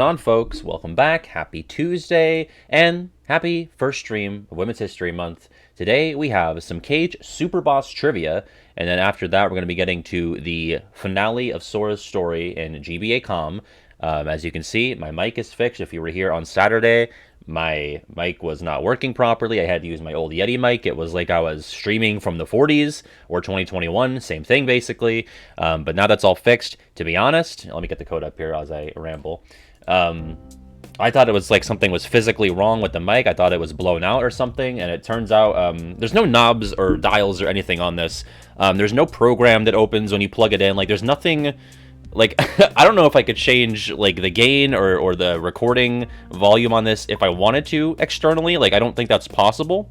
On, folks, welcome back. Happy Tuesday and happy first stream of Women's History Month. Today we have some Cage Super Boss trivia, and then after that we're going to be getting to the finale of Sora's story in GBA Com. As you can see, my mic is fixed. If you were here on Saturday, my mic was not working properly. I had to use my old Yeti mic. It was like I was streaming from the 40s or 2021, same thing basically. But now that's all fixed. To be honest, let me get the code up here as I ramble. I thought it was like something was physically wrong with the mic. I thought it was blown out or something, and it turns out there's no knobs or dials or anything on this. There's no program that opens when you plug it in. Like, there's nothing. Like, I don't know if I could change like the gain or the recording volume on this if I wanted to externally. Like, I don't think that's possible.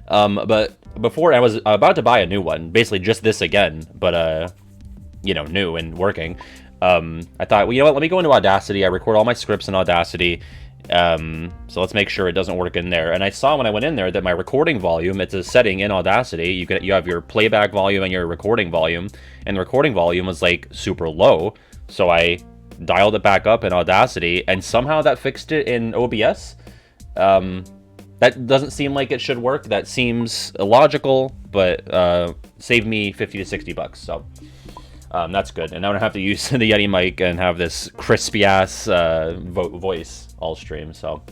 But before, I was about to buy a new one, basically just this again, but new and working. I thought, well, you know what, let me go into Audacity. I record all my scripts in Audacity, so let's make sure it doesn't work in there. And I saw when I went in there that my recording volume, it's a setting in Audacity. You have your playback volume and your recording volume, and the recording volume was like super low, so I dialed it back up in Audacity, and somehow that fixed it in OBS. That doesn't seem like it should work. That seems illogical, but saved me 50 to 60 bucks, so that's good. And now I don't have to use the Yeti mic and have this crispy ass voice all stream. So,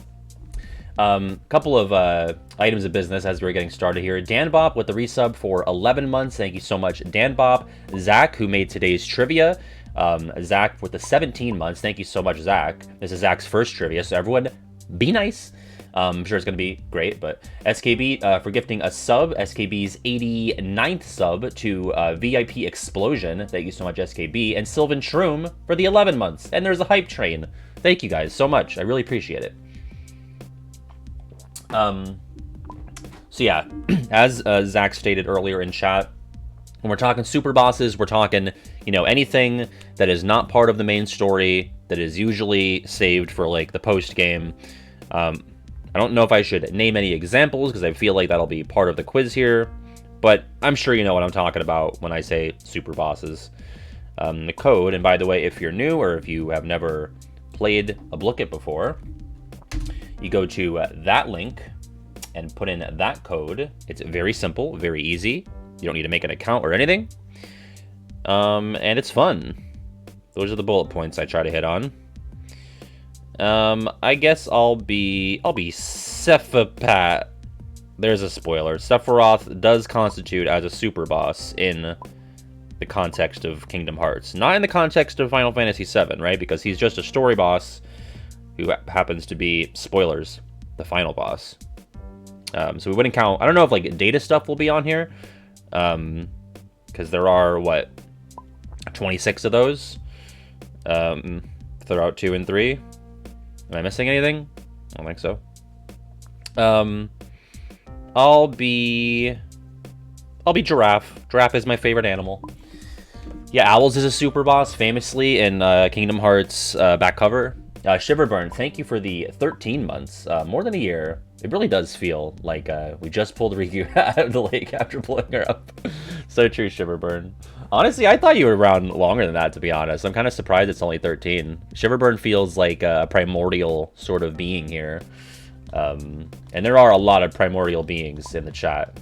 couple of items of business as we're getting started here. Dan Bop with the resub for 11 months. Thank you so much, Dan Bop. Zach, who made today's trivia. Zach with the 17 months. Thank you so much, Zach. This is Zach's first trivia, so everyone be nice. I'm sure it's going to be great, but SKB for gifting a sub, SKB's 89th sub to VIP Explosion. Thank you so much, SKB. And Sylvan Shroom for the 11 months. And there's a hype train. Thank you guys so much. I really appreciate it. So yeah, as Zach stated earlier in chat, when we're talking super bosses, we're talking, anything that is not part of the main story, that is usually saved for like the post game. I don't know if I should name any examples because I feel like that'll be part of the quiz here, but I'm sure you know what I'm talking about when I say super bosses. The code, and by the way, if you're new or if you have never played a Blooket before, you go to that link and put in that code. It's very simple, very easy. You don't need to make an account or anything. And it's fun. Those are the bullet points I try to hit on. I guess I'll be Sephiroth. There's a spoiler. Sephiroth does constitute as a super boss in the context of Kingdom Hearts. Not in the context of Final Fantasy VII, right? Because he's just a story boss who happens to be, spoilers, the final boss. So we wouldn't count, I don't know if like data stuff will be on here. Because there are, 26 of those throughout 2 and 3. Am I missing anything? I don't think so. I'll be Giraffe. Giraffe is my favorite animal. Yeah, Owls is a super boss, famously in Kingdom Hearts back cover. Shiverburn, thank you for the 13 months. More than a year. It really does feel like we just pulled Riku out of the lake after pulling her up. So true, Shiverburn. Honestly, I thought you were around longer than that, to be honest. I'm kind of surprised it's only 13. Shiverburn feels like a primordial sort of being here. And there are a lot of primordial beings in the chat.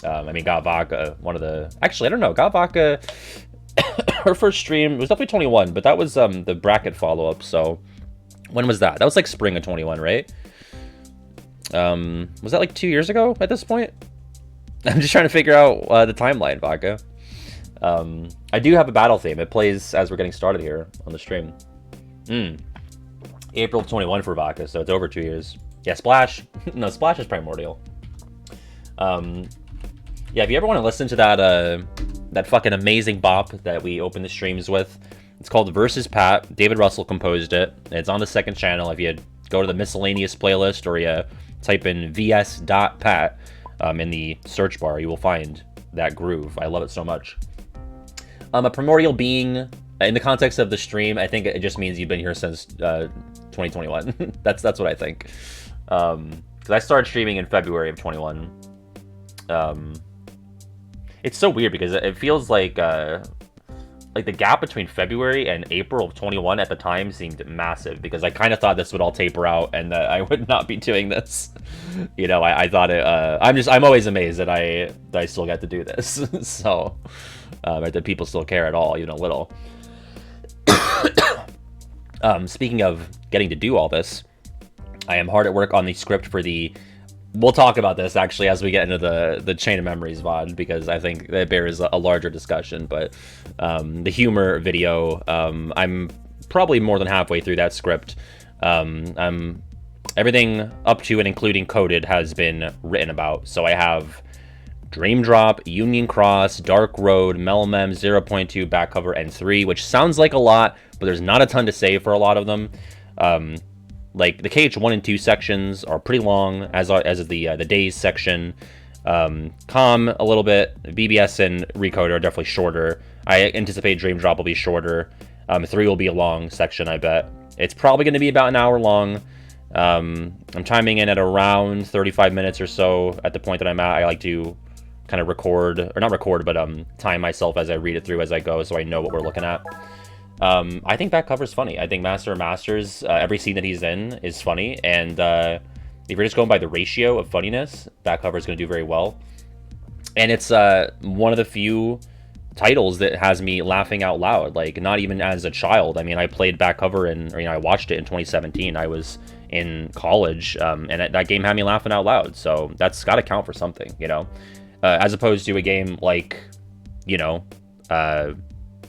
Gatvaka, one of the... Actually, I don't know. Gatvaka, her first stream was definitely 21, but that was the bracket follow-up, so... When was that? That was like spring of 21, right? Was that like 2 years ago at this point? I'm just trying to figure out the timeline, Vodka. I do have a battle theme. It plays as we're getting started here on the stream. April 21 for Vodka, so it's over 2 years. Yeah, Splash. No, Splash is primordial. Yeah, if you ever want to listen to that fucking amazing bop that we open the streams with, it's called Versus Pat. David Russell composed it. It's on the second channel. If you go to the miscellaneous playlist or you type in vs.pat in the search bar, you will find that groove. I love it so much. A primordial being, in the context of the stream, I think it just means you've been here since 2021. That's what I think. Because I started streaming in February of 21. It's so weird because it feels like like the gap between February and April of 21 at the time seemed massive because I kind of thought this would all taper out and that I would not be doing this. You know, I thought it. I'm always amazed that I still get to do this. So that people still care at all, even a little. Speaking of getting to do all this, I am hard at work on the script for the. We'll talk about this actually as we get into the Chain of Memories VOD because I think that bears a larger discussion. But the humor video, I'm probably more than halfway through that script. Everything up to and including coded has been written about. So I have Dream Drop, Union Cross, Dark Road, Melmem, 0.2, back cover, and 3, which sounds like a lot, but there's not a ton to say for a lot of them. Like the KH1 and 2 sections are pretty long, as is the Days section. Com a little bit. BBS and Recode are definitely shorter. I anticipate Dream Drop will be shorter. 3 will be a long section, I bet. It's probably going to be about an hour long. I'm timing in at around 35 minutes or so at the point that I'm at. I like to kind of record, or not record, but time myself as I read it through as I go so I know what we're looking at. I think back cover's funny. I think Master of Masters, every scene that he's in is funny, and if you're just going by the ratio of funniness, back cover is going to do very well. And it's one of the few titles that has me laughing out loud, like not even as a child. I mean, I played back cover and I watched it in 2017. I was in college, and that game had me laughing out loud. So that's got to count for something, you know, as opposed to a game like, you know,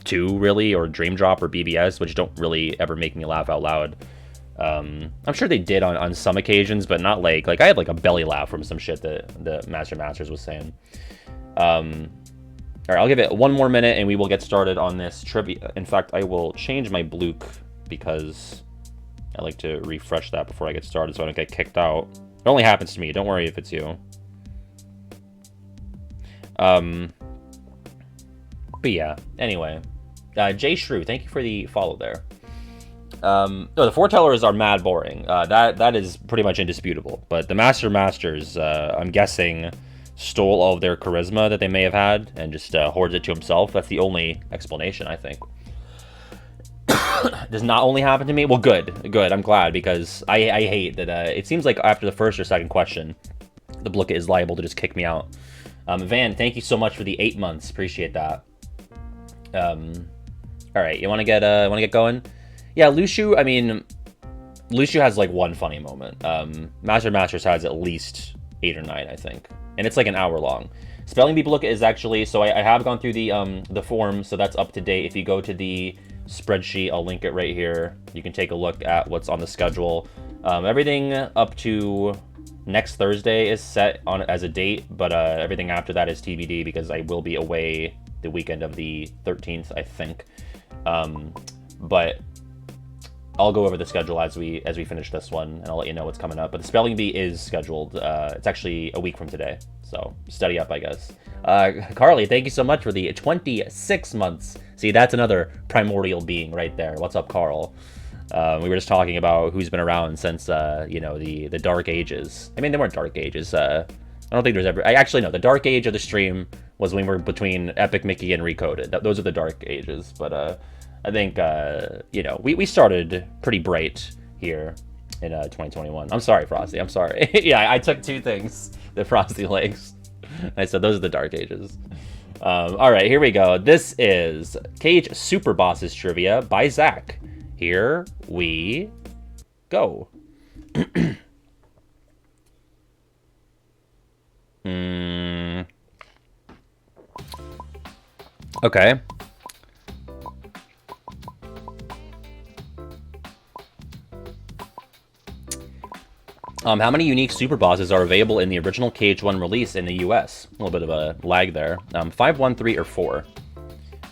2 really, or Dream Drop or BBS, which don't really ever make me laugh out loud. I'm sure they did on some occasions, but not like I had like a belly laugh from some shit that the Masters was saying. All right, I'll give it one more minute and we will get started on this trivia. In fact, I will change my Blooket because I like to refresh that before I get started so I don't get kicked out. It only happens to me. Don't worry if it's you. But yeah, anyway. Jay Shrew, thank you for the follow there. No, the foretellers are mad boring. That is pretty much indisputable. But the Masters, I'm guessing, stole all of their charisma that they may have had and just hoards it to himself. That's the only explanation, I think. Does not only happen to me? Well, good. I'm glad, because I hate that it seems like after the first or second question, the Blooket is liable to just kick me out. Van, thank you so much for the 8 months. Appreciate that. All right, you want to get going? Yeah, Lushu. I mean, Lushu has like one funny moment. Masters has at least 8 or 9, I think, and it's like an hour long. Spelling Bee Blooket is actually, so I have gone through the form, so that's up to date. If you go to the spreadsheet, I'll link it right here. You can take a look at what's on the schedule. Everything up to next Thursday is set on as a date, but everything after that is TBD because I will be away the weekend of the 13th, I think. But I'll go over the schedule as we finish this one, and I'll let you know what's coming up. But the Spelling Bee is scheduled. It's actually a week from today, so study up, I guess. Carly, thank you so much for the 26 months. See, that's another primordial being right there. What's up, Carl? We were just talking about who's been around since, you know, the Dark Ages. I mean, they weren't Dark Ages. I don't think there's ever... I actually, no, the Dark Age of the stream was when we were between Epic Mickey and Recoded. Those are the Dark Ages, but I think, you know, we started pretty bright here in 2021. I'm sorry, Frosty. I'm sorry. Yeah, I took 2 things that Frosty likes. I said those are the Dark Ages. All right, here we go. This is KH Superbosses Trivia by Zach. Here we go. Okay. How many unique Superbosses are available in the original KH1 release in the US? A little bit of a lag there. 5, 1, 3, or 4.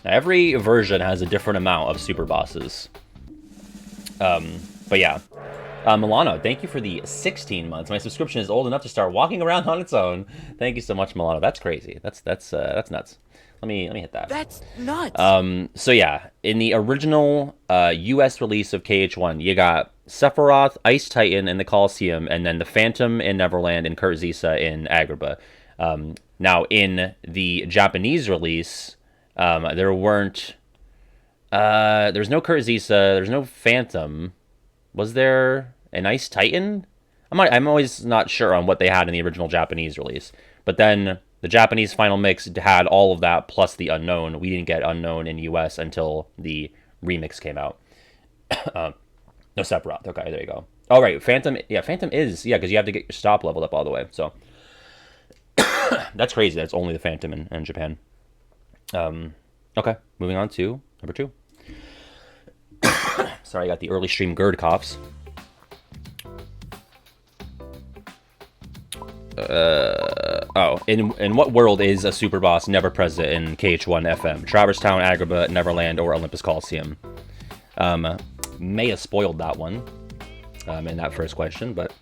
Now, every version has a different amount of Superbosses. But yeah. Milano, thank you for the 16 months. My subscription is old enough to start walking around on its own. Thank you so much, Milano. That's crazy. That's nuts. Let me hit that. That's nuts. So yeah, in the original US release of KH1, you got Sephiroth, Ice Titan in the Colosseum, and then the Phantom in Neverland and Kurt Zisa in Agrabah. Now, in the Japanese release, there weren't There's no Kurtzisa. There's no Phantom. Was there an Ice Titan? I'm always not sure on what they had in the original Japanese release. But then the Japanese final mix had all of that plus the Unknown. We didn't get Unknown in US until the remix came out. No, Sephiroth. Okay, there you go. All right, Phantom. Yeah, Phantom is because you have to get your stop leveled up all the way. So that's crazy. That's only the Phantom in Japan. Okay, moving on to number 2. Sorry, I got the early stream GERD coughs. In what world is a super boss never present in KH1 FM? Traverse Town, Agrabah, Neverland, or Olympus Coliseum? May have spoiled that one in that first question, but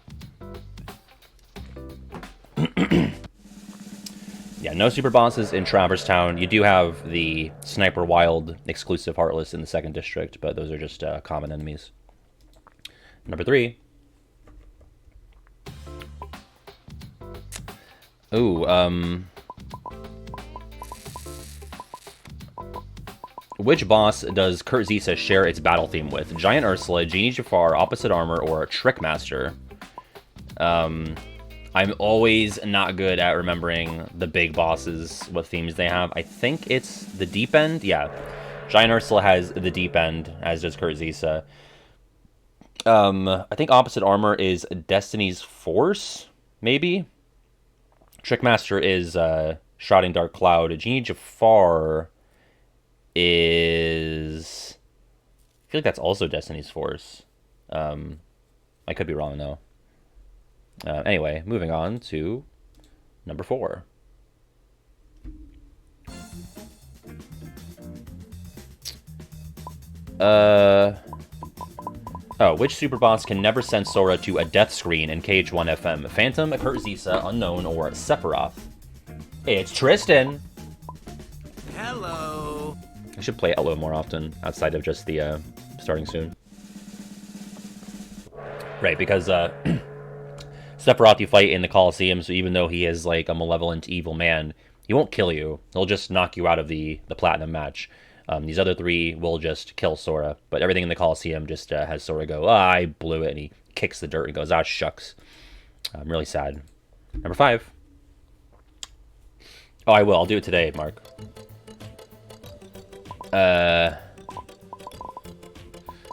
yeah, no super bosses in Traverse Town. You do have the Sniper Wild exclusive Heartless in the second district, but those are just common enemies. Number 3. Ooh, which boss does Kurtzisa share its battle theme with? Giant Ursula, Genie Jafar, Opposite Armor, or Trickmaster? I'm always not good at remembering the big bosses, what themes they have. I think it's the Deep End. Yeah. Giant Ursula has the Deep End, as does Kurtzisa. I think Opposite Armor is Destiny's Force, maybe? Trickmaster is Shrouding Dark Cloud. Genie Jafar is... I feel like that's also Destiny's Force. I could be wrong, though. Anyway, moving on to number 4. Which super boss can never send Sora to a death screen in KH1 FM? Phantom, Kurtzisa, Unknown, or Sephiroth? It's Tristan! Hello! I should play Elo more often, outside of just the starting soon. Right, because Sephiroth you fight in the Coliseum, so even though he is like a malevolent evil man, he won't kill you. He'll just knock you out of the Platinum match. These other 3 will just kill Sora, but everything in the Coliseum just has Sora go, I blew it, and he kicks the dirt and goes, shucks. I'm really sad. Number 5. Oh, I will. I'll do it today, Mark.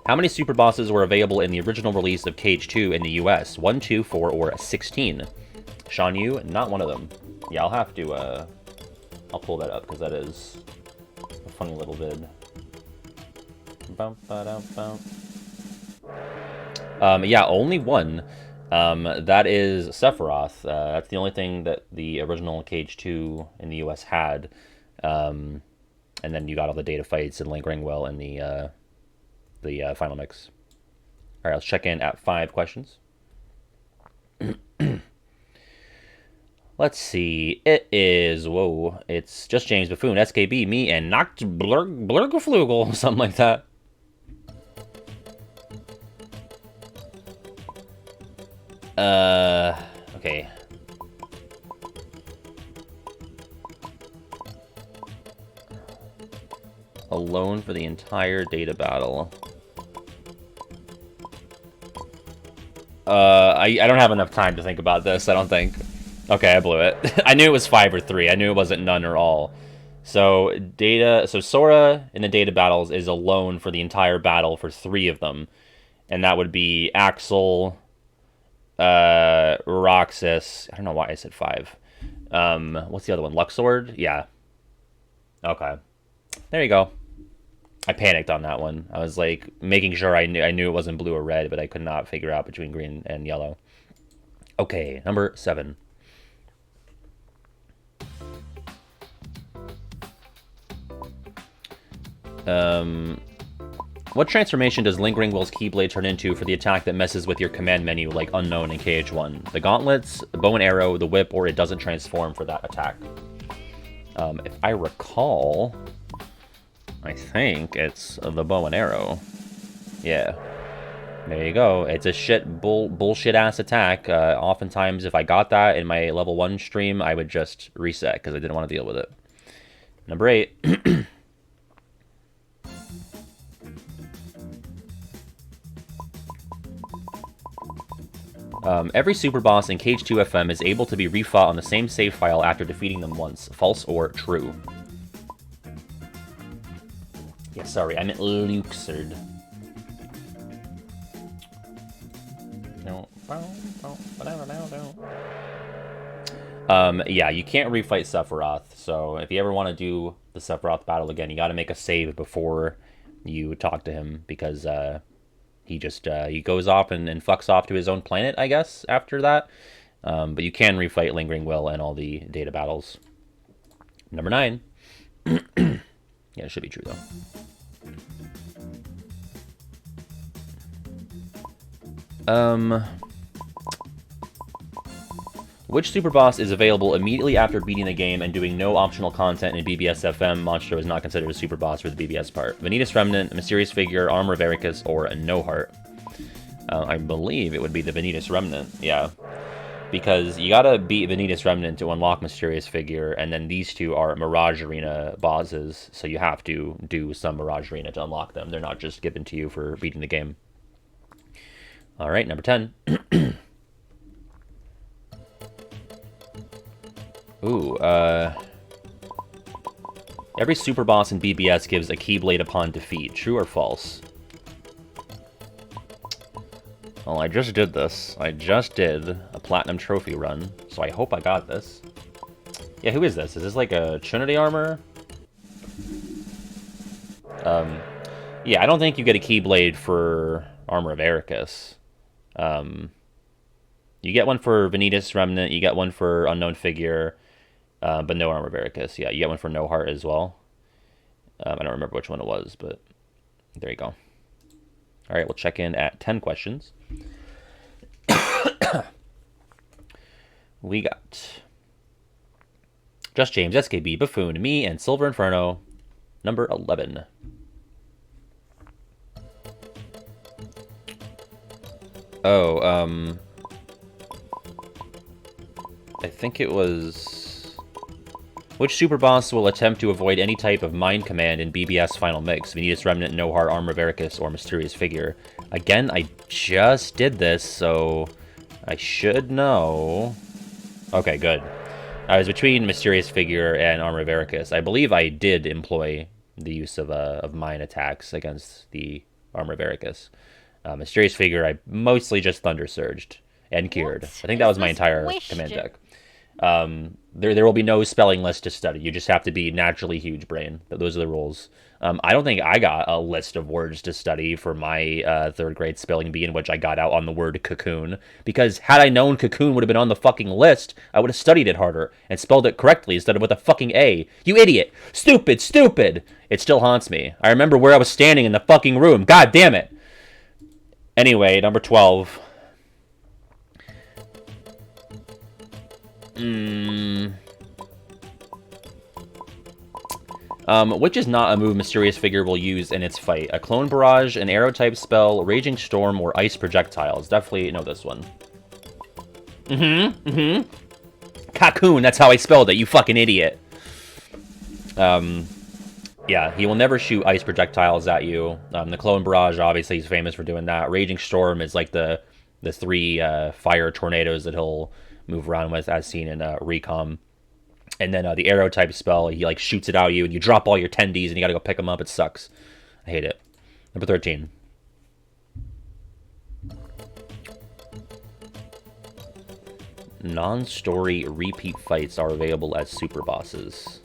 How many super bosses were available in the original release of KH2 in the US? 1, 2, 4, or 16? Sean Yu, not one of them. Yeah, I'll have to, I'll pull that up, because that is a funny little vid. Yeah, only one. That is Sephiroth. That's the only thing that the original KH2 in the US had. And then you got all the data fights and Link Ringwell in the final mix. All right, let's check in at 5 questions. Let's see. It is, it's just James Buffoon, SKB, me, and Nacht Blurgeflugel, something like that. Okay. Alone for the entire data battle. I don't have enough time to think about this, I don't think. Okay, I blew it. I knew it was 5 or 3. I knew it wasn't none or all. So Sora in the data battles is alone for the entire battle for 3 of them. And that would be Axel, Roxas. I don't know why I said 5. What's the other one? Luxord? Yeah. Okay. There you go. I panicked on that one. I was like making sure I knew it wasn't blue or red, but I could not figure out between green and yellow. Okay, number 7. What transformation does Link Ringwell's Keyblade turn into for the attack that messes with your command menu, like Unknown in KH1? The gauntlets, the bow and arrow, the whip, or it doesn't transform for that attack? If I recall, I think it's the bow and arrow. Yeah. There you go. It's a bullshit-ass attack. Oftentimes, if I got that in my level 1 stream, I would just reset, because I didn't want to deal with it. Number 8. Every super boss in Cage 2 FM is able to be refought on the same save file after defeating them once. False or true? Yeah, sorry, I meant Luxord. Yeah, you can't refight Sephiroth, so if you ever want to do the Sephiroth battle again, you got to make a save before you talk to him, because he just he goes off and fucks off to his own planet, I guess, after that. But you can refight Lingering Will and all the data battles. Number 9. Yeah, it should be true, though. Which super boss is available immediately after beating the game and doing no optional content in BBS FM? Monstro is not considered a super boss for the BBS part. Vanitas Remnant, Mysterious Figure, Armor of Ericus, or a No Heart. I believe it would be the Vanitas Remnant, yeah. Because you gotta beat Vanitas Remnant to unlock Mysterious Figure, and then these two are Mirage Arena bosses, so you have to do some Mirage Arena to unlock them. They're not just given to you for beating the game. Alright, number 10. Ooh, every super boss in BBS gives a Keyblade upon defeat. True or false? Well, I just did this. I just did a Platinum Trophy run, so I hope I got this. Yeah, who is this? Is this like a Trinity armor? Yeah, I don't think you get a Keyblade for Armor of Ericus. You get one for Vanitas Remnant, you get one for Unknown Figure, but no Armor of Ericus. Yeah, you get one for No Heart as well. I don't remember which one it was, but there you go. All right, we'll check in at 10 questions. We got Just James, SKB, Buffoon, me, and Silver Inferno, number 11. Oh, I think it was... Which super boss will attempt to avoid any type of mind command in BBS Final Mix? Vanitas Remnant, No Heart, Armor of Ericus, or Mysterious Figure? Again, I just did this, so I should know. Okay, good. I was between Mysterious Figure and Armor of Ericus. I believe I did employ the use of mind attacks against the Armor of Ericus. Mysterious Figure, I mostly just Thunder Surged and Cured. I think that was my entire command deck. There will be no spelling list to study. You just have to be naturally huge brain. Those are the rules. I don't think I got a list of words to study for my 3rd grade spelling bee in which I got out on the word cocoon. Because had I known cocoon would have been on the fucking list, I would have studied it harder and spelled it correctly instead of with a fucking A. You idiot! Stupid! Stupid! It still haunts me. I remember where I was standing in the fucking room. God damn it! Anyway, number 12. Which is not a move Mysterious Figure will use in its fight? A Clone Barrage, an Arrow-type spell, Raging Storm, or Ice Projectiles? Definitely know this one. Cocoon, that's how I spelled it, you fucking idiot. Yeah, he will never shoot ice projectiles at you. The Clone Barrage, obviously, he's famous for doing that. Raging Storm is like the 3 fire tornadoes that he'll move around with, as seen in Recom. And then the Arrow-type spell, he like shoots it out at you, and you drop all your tendies, and you gotta go pick them up. It sucks. I hate it. Number 13. Non-story repeat fights are available as super bosses.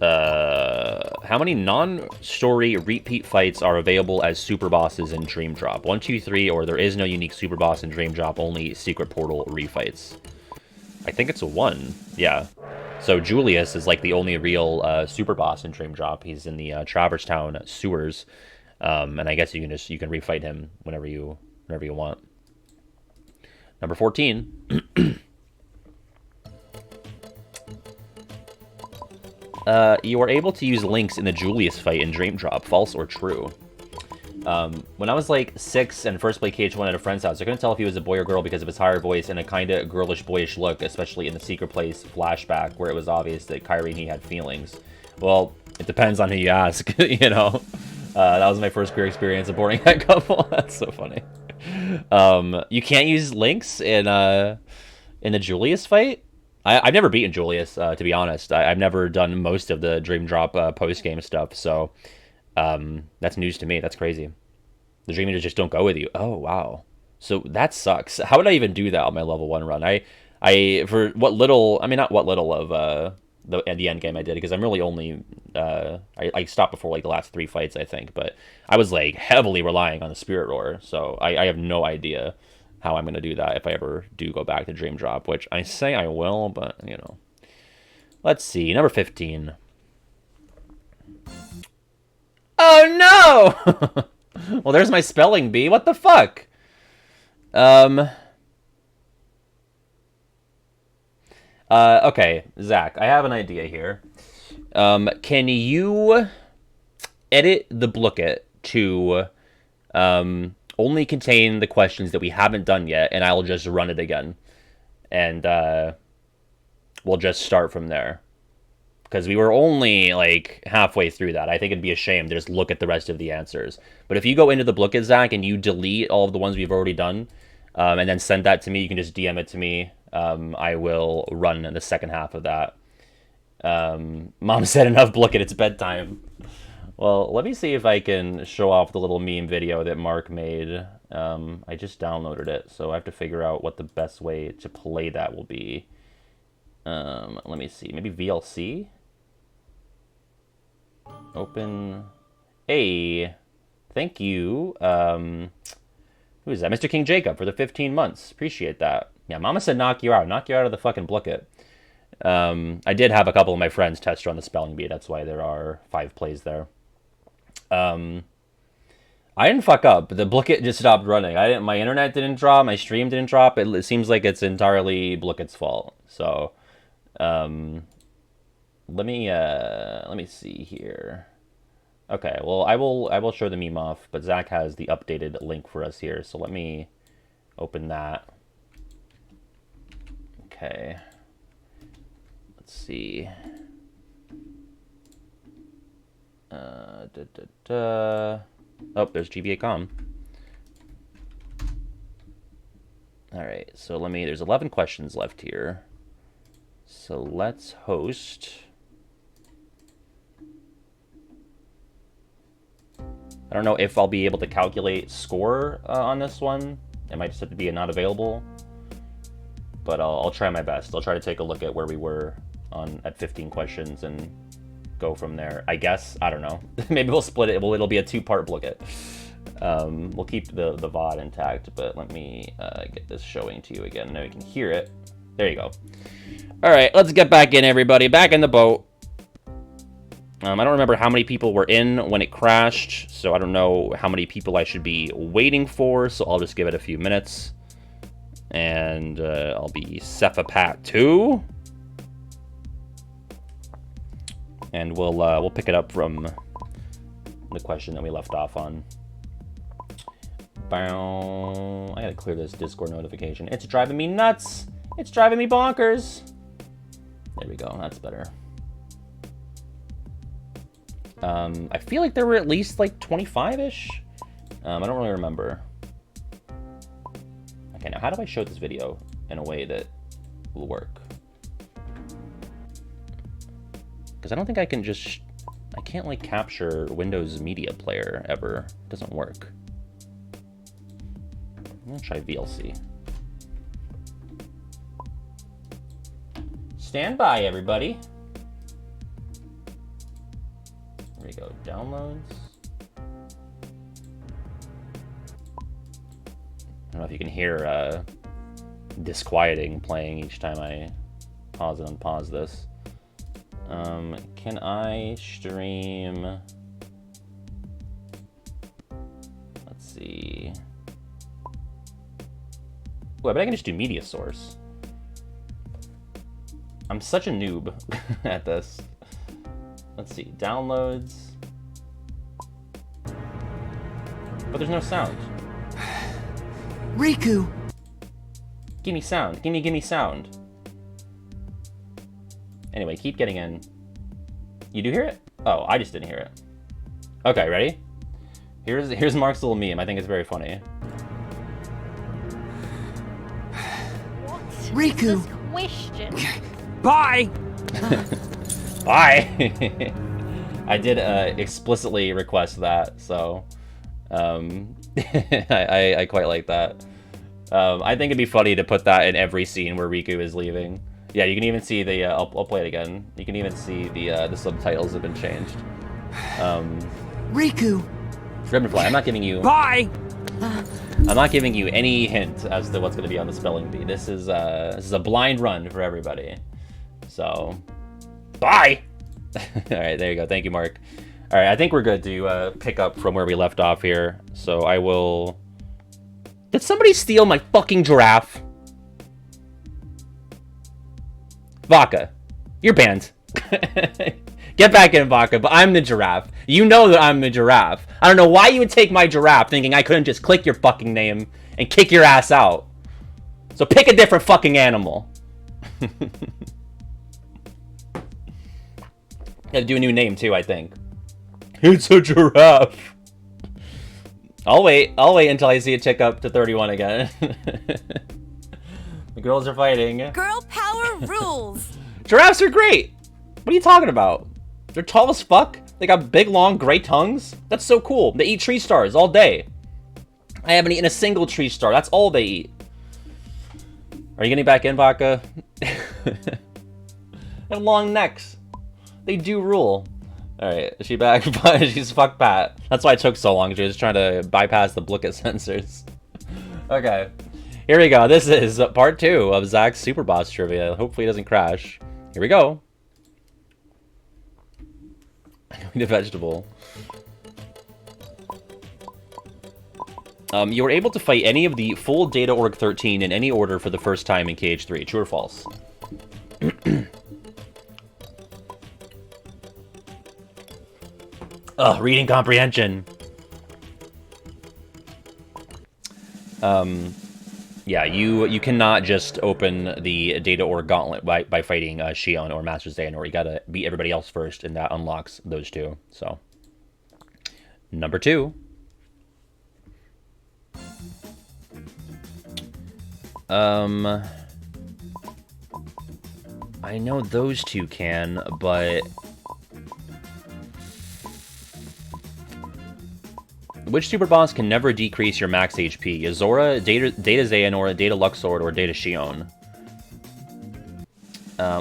How many non-story repeat fights are available as super bosses in Dream Drop? 1, 2, 3, or there is no unique super boss in Dream Drop, only Secret Portal refights. I think it's a 1. Yeah. So Julius is like the only real super boss in Dream Drop. He's in the Traverse Town sewers, and I guess you can refight him whenever you want. Number 14. You are able to use links in the Julius fight in Dream Drop. False or true? When I was like 6 and first played KH1 at a friend's house, I couldn't tell if he was a boy or girl because of his higher voice and a kinda girlish, boyish look, especially in the Secret Place flashback where it was obvious that Kyrie and he had feelings. Well, it depends on who you ask, you know? That was my first queer experience of boarding that couple. That's so funny. You can't use links in the Julius fight. I've never beaten Julius, to be honest. I've never done most of the Dream Drop post game stuff, so that's news to me. That's crazy. The Dream Eaters just don't go with you. Oh wow. So that sucks. How would I even do that on my level 1 run? I for what little, I mean not what little of the end game I did, because I'm really only I stopped before like the last 3 fights, I think, but I was like heavily relying on the Spirit Roar, so I have no idea how I'm gonna do that if I ever do go back to Dream Drop, which I say I will, but you know. Let's see, number 15. Oh no! Well, there's my spelling bee. What the fuck? Okay, Zach, I have an idea here. Can you edit the Blooket to only contain the questions that we haven't done yet, and I'll just run it again, and we'll just start from there. Because we were only like halfway through that. I think it'd be a shame to just look at the rest of the answers. But if you go into the Blooket, Zach, and you delete all of the ones we've already done, and then send that to me, you can just DM it to me. I will run the second half of that. Mom said enough Blooket, it's bedtime. Well, let me see if I can show off the little meme video that Mark made. I just downloaded it, so I have to figure out what the best way to play that will be. Let me see. Maybe VLC? Open. Hey, thank you. Who is that? Mr. King Jacob for the 15 months. Appreciate that. Yeah, Mama said knock you out. Knock you out of the fucking Blooket. I did have a couple of my friends test run the spelling bee. That's why there are 5 plays there. I didn't fuck up. The Blooket just stopped running. My internet didn't drop. My stream didn't drop. It seems like it's entirely Blooket's fault. So, let me see here. Okay, well, I will show the meme off, but Zach has the updated link for us here, so let me open that. Okay. Let's see. Oh, there's GBA.com. Alright, so there's 11 questions left here. So let's host. I don't know if I'll be able to calculate score on this one. It might just have to be a not available. But I'll try my best. I'll try to take a look at where we were at 15 questions and go from there. I guess. I don't know. Maybe we'll split it. It'll be a 2-part Blooket. We'll keep the VOD intact, but let me get this showing to you again. Now you can hear it. There you go. All right, let's get back in, everybody. Back in the boat. I don't remember how many people were in when it crashed, so I don't know how many people I should be waiting for, so I'll just give it a few minutes. And I'll be Cephapat 2. And we'll pick it up from the question that we left off on. Bow. I gotta clear this Discord notification. It's driving me nuts. It's driving me bonkers. There we go. That's better. I feel like there were at least like 25-ish. I don't really remember. Okay, now how do I show this video in a way that will work? Because I don't think I can just... I can't like capture Windows Media Player ever. It doesn't work. I'm gonna try VLC. Stand by, everybody. There we go, downloads. I don't know if you can hear disquieting playing each time I pause and unpause this. Can I stream? Let's see. Ooh, I bet I can just do media source. I'm such a noob at this. Let's see, downloads. But there's no sound. Riku! Gimme sound. Gimme sound. Anyway, keep getting in. You do hear it? Oh, I just didn't hear it. Okay, ready? Here's Mark's little meme. I think it's very funny. Riku. Question. Bye. Bye. I did explicitly request that, so I quite like that. I think it'd be funny to put that in every scene where Riku is leaving. Yeah, you can even see the. I'll play it again. You can even see the subtitles have been changed. Riku. Dragonfly, I'm not giving you. Bye. I'm not giving you any hint as to what's going to be on the spelling bee. This is a blind run for everybody. So, bye. All right, there you go. Thank you, Mark. All right, I think we're good to pick up from where we left off here. So I will. Did somebody steal my fucking giraffe? Vodka, you're banned. Get back in, Vodka, but I'm the giraffe. You know that I'm the giraffe. I don't know why you would take my giraffe thinking I couldn't just click your fucking name and kick your ass out. So pick a different fucking animal. Gotta do a new name too, I think. It's a giraffe. I'll wait until I see it tick up to 31 again. The girls are fighting. Girl power rules. Giraffes are great. What are you talking about? They're tall as fuck. They got big, long, gray tongues. That's so cool. They eat tree stars all day. I haven't eaten a single tree star. That's all they eat. Are you getting back in, Vodka? They have long necks. They do rule. Alright, is she back? She's fuck Pat. That's why it took so long. She was trying to bypass the Blooket sensors. Okay. Here we go. This is part 2 of Zach's Super Boss trivia. Hopefully it doesn't crash. Here we go. The vegetable. You were able to fight any of the full Data Org 13 in any order for the first time in KH3. True or false? Ugh, reading comprehension. Yeah, you cannot just open the Data Org Gauntlet by fighting Shion or Master Xehanort. You gotta beat everybody else first, and that unlocks those two. So, number 2. I know those two can, but which super boss can never decrease your max HP? Azora, Data Xehanort, Data Luxord, or Data Shion?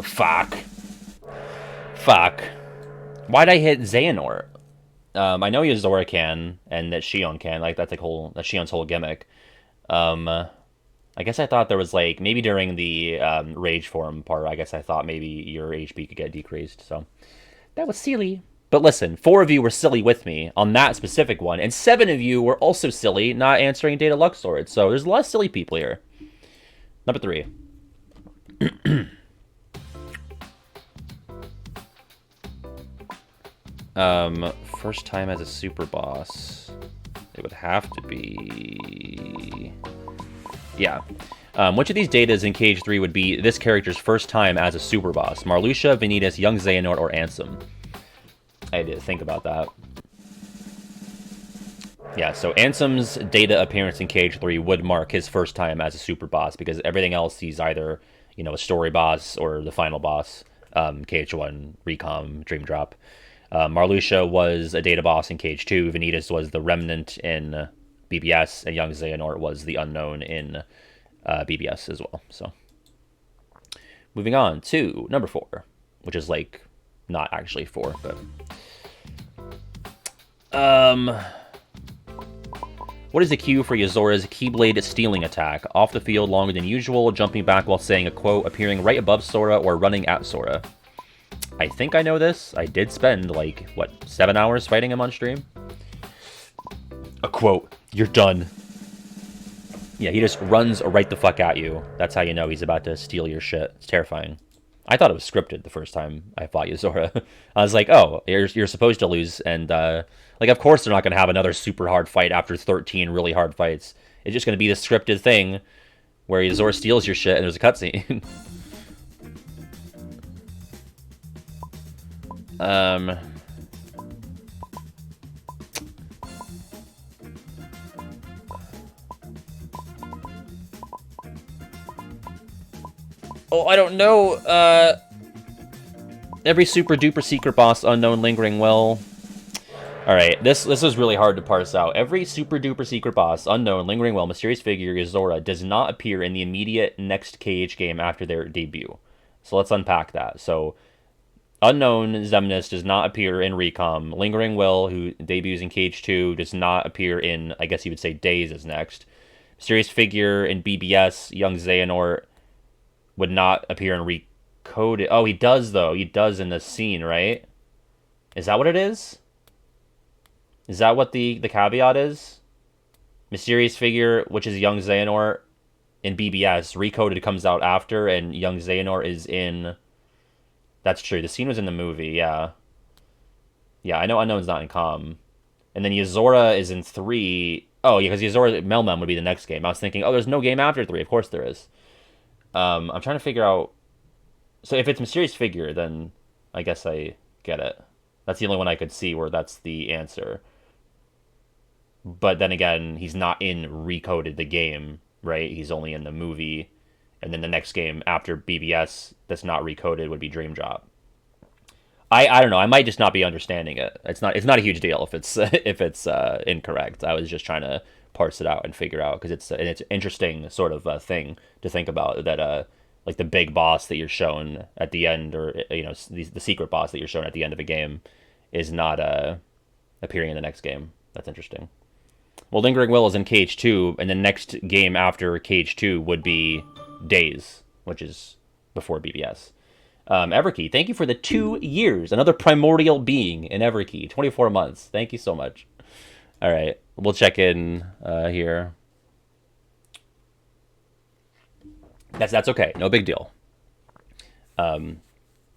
Fuck. Fuck. Why'd I hit Xehanort? I know Azora can, and that Shion can. Like, that's Shion's whole gimmick. I guess I thought there was, like, maybe during the Rage form part, I guess I thought maybe your HP could get decreased, so. That was silly. But listen, 4 of you were silly with me on that specific one, and 7 of you were also silly not answering Data Luxord, so there's a lot of silly people here. Number 3. First time as a super boss. It would have to be... Yeah. Which of these datas in KH3 would be this character's first time as a super boss? Marluxia, Vanitas, Young Xehanort, or Ansem? I had to think about that. Yeah, so Ansem's data appearance in KH3 would mark his first time as a super boss, because everything else he's either, you know, a story boss or the final boss. KH1, Recom, Dream Drop. Marluxia was a data boss in KH2. Vanitas was the remnant in BBS, and Young Xehanort was the unknown in BBS as well. So, moving on to number 4, which is like not actually 4, but what is the cue for Yazora's Keyblade stealing attack? Off the field longer than usual, jumping back while saying a quote, appearing right above Sora, or running at Sora. I think I know this. I did spend, like, what, 7 hours fighting him on stream? A quote. You're done. Yeah, he just runs right the fuck at you. That's how you know he's about to steal your shit. It's terrifying. I thought it was scripted the first time I fought Yozora. I was like, oh, you're supposed to lose. And, like, of course they're not going to have another super hard fight after 13 really hard fights. It's just going to be this scripted thing where Yozora steals your shit and there's a cutscene. Oh, I don't know. Every super duper secret boss unknown lingering well. All right, this was really hard to parse out. Every super duper secret boss unknown lingering well mysterious figure Yozora does not appear in the immediate next KH game after their debut. So let's unpack that. So unknown Xemnas does not appear in Recom. Lingering Will, who debuts in KH2, does not appear in, I guess you would say, Days is next. Mysterious figure in BBS, young Xehanort would not appear in Recoded. Oh, he does though. He does in the scene, right? Is that what it is? Is that what the caveat is? Mysterious figure, which is young Xehanort in BBS. Recoded comes out after, and young Xehanort is in... That's true. The scene was in the movie, yeah. Yeah, I know Unknown's not in Com. And then Yozora is in 3. Oh, yeah, because Yozora Melmem would be the next game. I was thinking, oh, there's no game after 3. Of course there is. I'm trying to figure out... So if it's Mysterious Figure, then I guess I get it. That's the only one I could see where that's the answer. But then again, he's not in Recoded the game, right? He's only in the movie. And then the next game after BBS that's not Recoded would be Dream Drop. I don't know. I might just not be understanding it. It's not a huge deal if it's if it's incorrect. I was just trying to parse it out and figure out because it's an interesting sort of thing to think about that like the big boss that you're shown at the end, or the secret boss that you're shown at the end of a game is not appearing in the next game. That's interesting. Well, Lingering Will is in KH2, and the next game after KH2 would be Days, which is before BBS. Everkey, thank you for the 2 years. Another primordial being in Everkey. 24 months. Thank you so much. All right, we'll check in here. That's okay. No big deal. I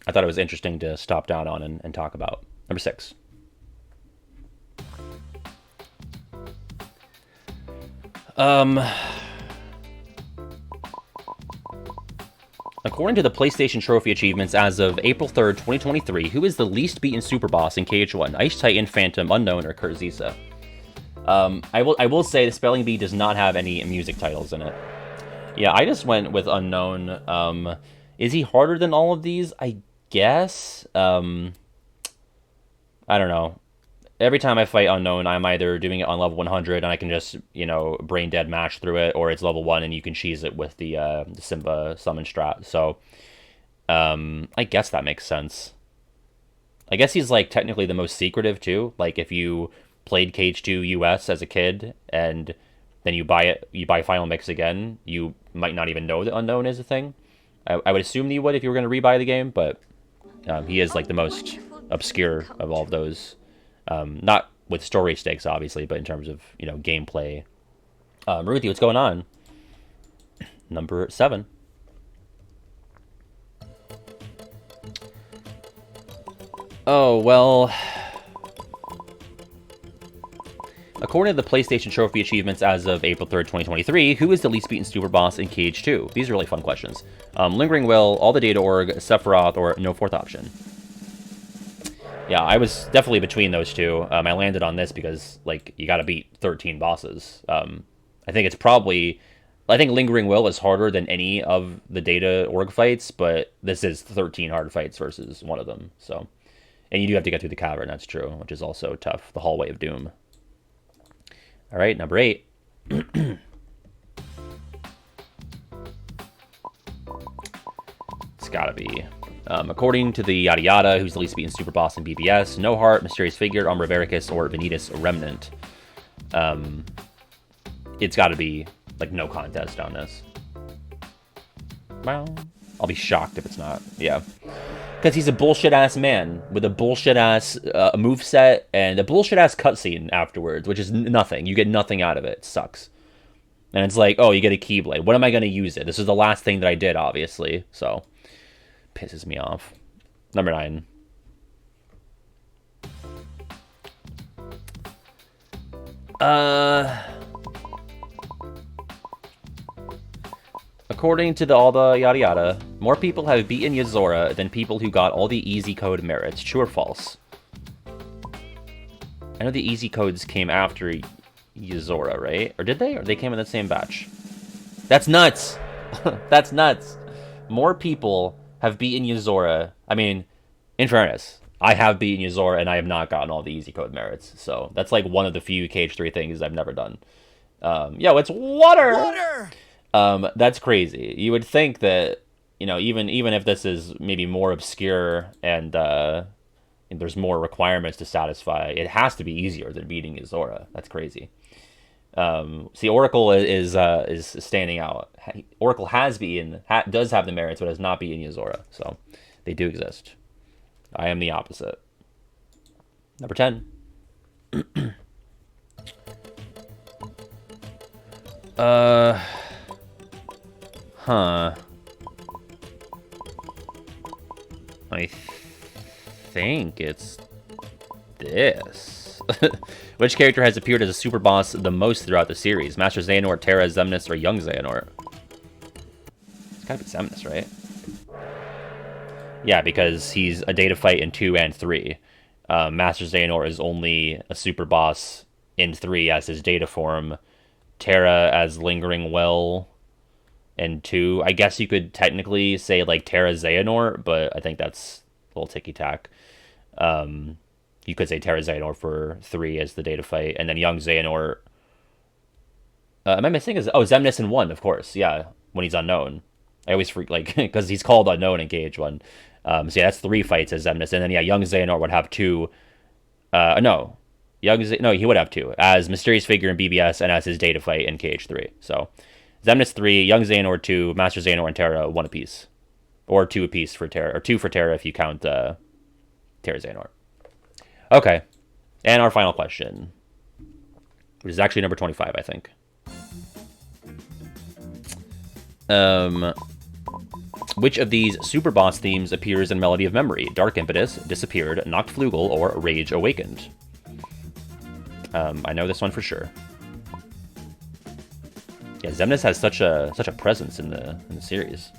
thought it was interesting to stop down on and talk about. Number 6. According to the PlayStation Trophy achievements as of April 3rd, 2023, who is the least beaten super boss in KH1? Ice Titan, Phantom, Unknown, or Kurzisa? I will say the Spelling Bee does not have any music titles in it. Yeah, I just went with Unknown. Is he harder than all of these? I guess. I don't know. Every time I fight Unknown, I'm either doing it on level 100 and I can just, brain dead mash through it, or it's level 1 and you can cheese it with the Simba summon strat. So, I guess that makes sense. I guess he's, technically the most secretive, too. Like, if you played KH2 US as a kid and then you buy Final Mix again, you might not even know that Unknown is a thing. I would assume that you would if you were going to rebuy the game, but he is, the most obscure of all of those. Not with story stakes, obviously, but in terms of, gameplay. Ruthie, what's going on? Number 7. Oh, well... According to the PlayStation Trophy achievements as of April 3rd, 2023, who is the least beaten super boss in KH2? These are really fun questions. Lingering Will, All the Data Org, Sephiroth, or no fourth option? Yeah, I was definitely between those two. I landed on this because, you gotta beat 13 bosses. I think Lingering Will is harder than any of the Data Org fights, but this is 13 hard fights versus one of them, so. And you do have to get through the cavern, that's true, which is also tough. The Hallway of Doom. All right, number 8. It's gotta be... according to the Yada Yada, who's the least beaten super boss in BBS, No Heart, Mysterious Figure, Umbra Vericus, or Vanitas Remnant. It's got to be, no contest on this. Well, I'll be shocked if it's not. Yeah. Because he's a bullshit-ass man with a bullshit-ass moveset and a bullshit-ass cutscene afterwards, which is nothing. You get nothing out of it. It sucks. And it's like, oh, you get a Keyblade. When am I going to use it? This is the last thing that I did, obviously, so... Pisses me off. Number 9. According to all the yada yada, more people have beaten Yozora than people who got all the easy code merits. True or false? I know the easy codes came after Yozora, right? Or did they? Or they came in the same batch? That's nuts! That's nuts! more people have beaten Yuzora. I mean, in fairness, I have beaten Yuzora and I have not gotten all the easy code merits. So that's like one of the few Cage 3 things I've never done. Yo, it's water! Water! That's crazy. You would think that, even if this is maybe more obscure and there's more requirements to satisfy, it has to be easier than beating Yuzora. That's crazy. See, Oracle is standing out. Oracle does have the merits, but has not beaten Yuzora. So they do exist. I am the opposite. Number 10. uh, huh. I think it's this. Which character has appeared as a super boss the most throughout the series? Master Xehanort, Terra, Xemnas, or Young Xehanort? It's gotta be Xemnas, right? Yeah, because he's a data fight in 2 and 3. Master Xehanort is only a super boss in 3 as his data form. Terra as Lingering Well in 2. I guess you could technically say like Terra Xehanort, but I think that's a little ticky-tack. You could say Terra Xehanort for 3 as the data fight, and then Young Xehanort. Am I missing? Xemnas in 1, of course. Yeah, when he's unknown. I always freak because he's called unknown in Cage 1. So yeah, that's 3 fights as Xemnas, and then yeah, Young Xehanort would have 2. No, he would have 2 as Mysterious Figure in BBS and as his data fight in Cage 3. So Xemnas 3, Young Xehanort 2, Master Xehanort and Terra 1 apiece, or 2 apiece for Terra, or 2 for Terra if you count Terra Xehanort. Okay, and our final question, which is actually number 25, I think. Which of these super boss themes appears in Melody of Memory? Dark Impetus, Disappeared, Nachtflugel, or Rage Awakened? I know this one for sure. Yeah, Xemnas has such a presence in the series.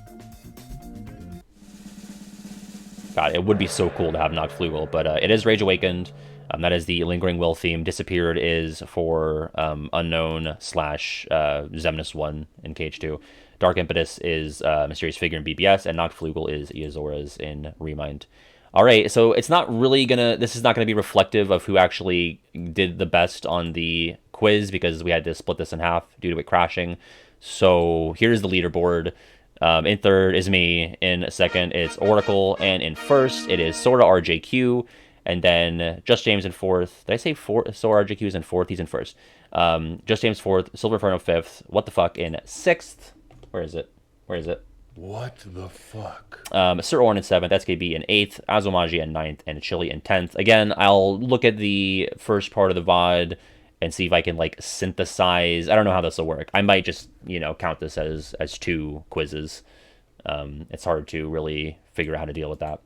God, it would be so cool to have Nachtflugel, but it is Rage Awakened. That is the Lingering Will theme. Disappeared is for Unknown / Xemnas 1 in Cage 2. Dark Impetus is Mysterious Figure in BBS, and Nachtflugel is Yazora's in Remind. All right, so it's not really this is not gonna be reflective of who actually did the best on the quiz because we had to split this in half due to it crashing. So here's the leaderboard. In third is me. In second, it's Oracle, and in first, it is Sora RJQ, and then Just James in fourth. Did I say fourth? Sora RJQ is in fourth. He's in first. Just James fourth. Silver Inferno fifth. What the fuck in sixth? Where is it? What the fuck? Sir Orn in 7th, SKB in 8th, Azumaji in 9th, and Chili in 10th. Again, I'll look at the first part of the VOD and see if I can, synthesize. I don't know how this will work. I might just, count this as 2 quizzes. It's hard to really figure out how to deal with that.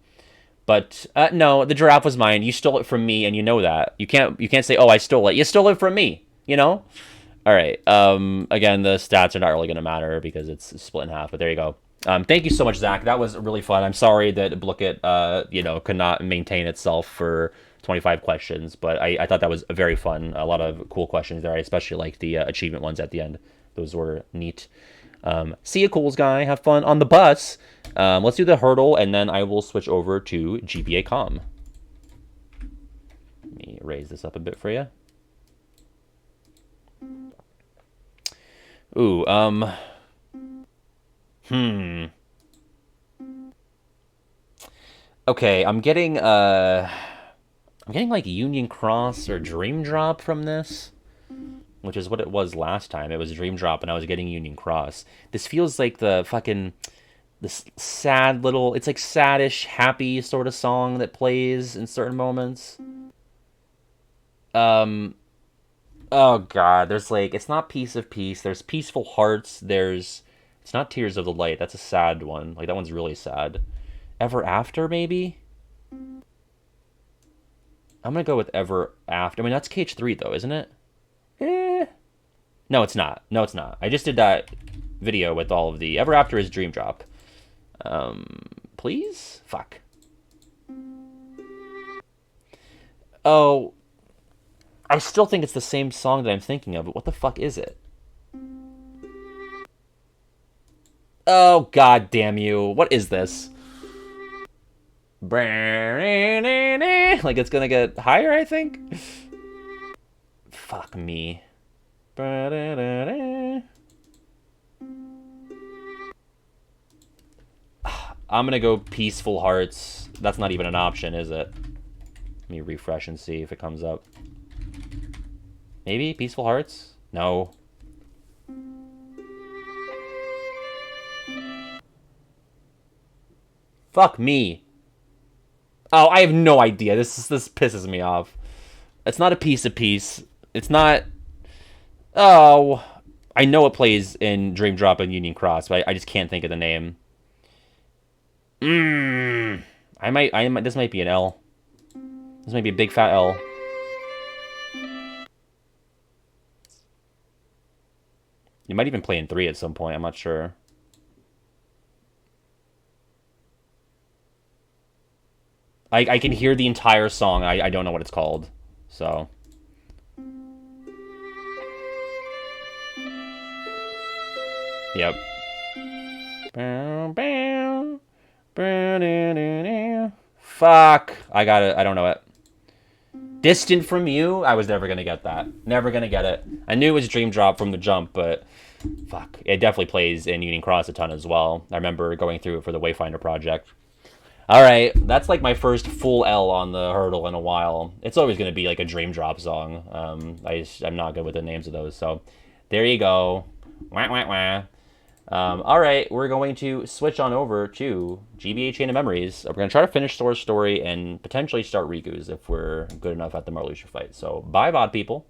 But, no, the giraffe was mine. You stole it from me, and you know that. You can't say, oh, I stole it. You stole it from me, All right. Again, the stats are not really going to matter because it's split in half, but there you go. Thank you so much, Zach. That was really fun. I'm sorry that Blooket, could not maintain itself for 25 questions, but I thought that was very fun. A lot of cool questions there. I especially like the achievement ones at the end. Those were neat. See you, Cools guy. Have fun on the bus. Let's do the hurdle, and then I will switch over to GBA Com. Let me raise this up a bit for you. Ooh, Okay, I'm getting like Union Cross or Dream Drop from this, which is what it was last time. It was Dream Drop, and I was getting Union Cross. This feels like this sad little, it's like saddish, happy sort of song that plays in certain moments. Oh god, there's it's not Piece of Peace, there's Peaceful Hearts, it's not Tears of the Light, that's a sad one. That one's really sad. Ever After, maybe? I'm gonna go with Ever After. I mean, that's Cage 3, though, isn't it? No, it's not. I just did that video with all of the... Ever After is Dream Drop. Please? Fuck. Oh... I still think it's the same song that I'm thinking of, but what the fuck is it? Oh, god damn you. What is this? Like it's gonna get higher, I think? Fuck me. I'm gonna go Peaceful Hearts. That's not even an option, is it? Let me refresh and see if it comes up. Maybe Peaceful Hearts? No. Fuck me. Oh, I have no idea. This pisses me off. It's not a piece of peace. It's not. Oh, I know it plays in Dream Drop and Union Cross, but I just can't think of the name. I might. This might be an L. This might be a big fat L. You might even play in 3 at some point. I'm not sure. I can hear the entire song. I don't know what it's called. So. Yep. Fuck. I got it. I don't know it. Distant from You? I was never going to get that. Never going to get it. I knew it was Dream Drop from the jump, but fuck. It definitely plays in Union Cross a ton as well. I remember going through it for the Wayfinder project. All right, that's like my first full L on the hurdle in a while. It's always going to be like a Dream Drop song. I'm not good with the names of those, so there you go. Wah, wah, wah. All right, we're going to switch on over to GBA Chain of Memories. We're going to try to finish Sora's story and potentially start Riku's if we're good enough at the Marluxia fight. So bye, VOD people.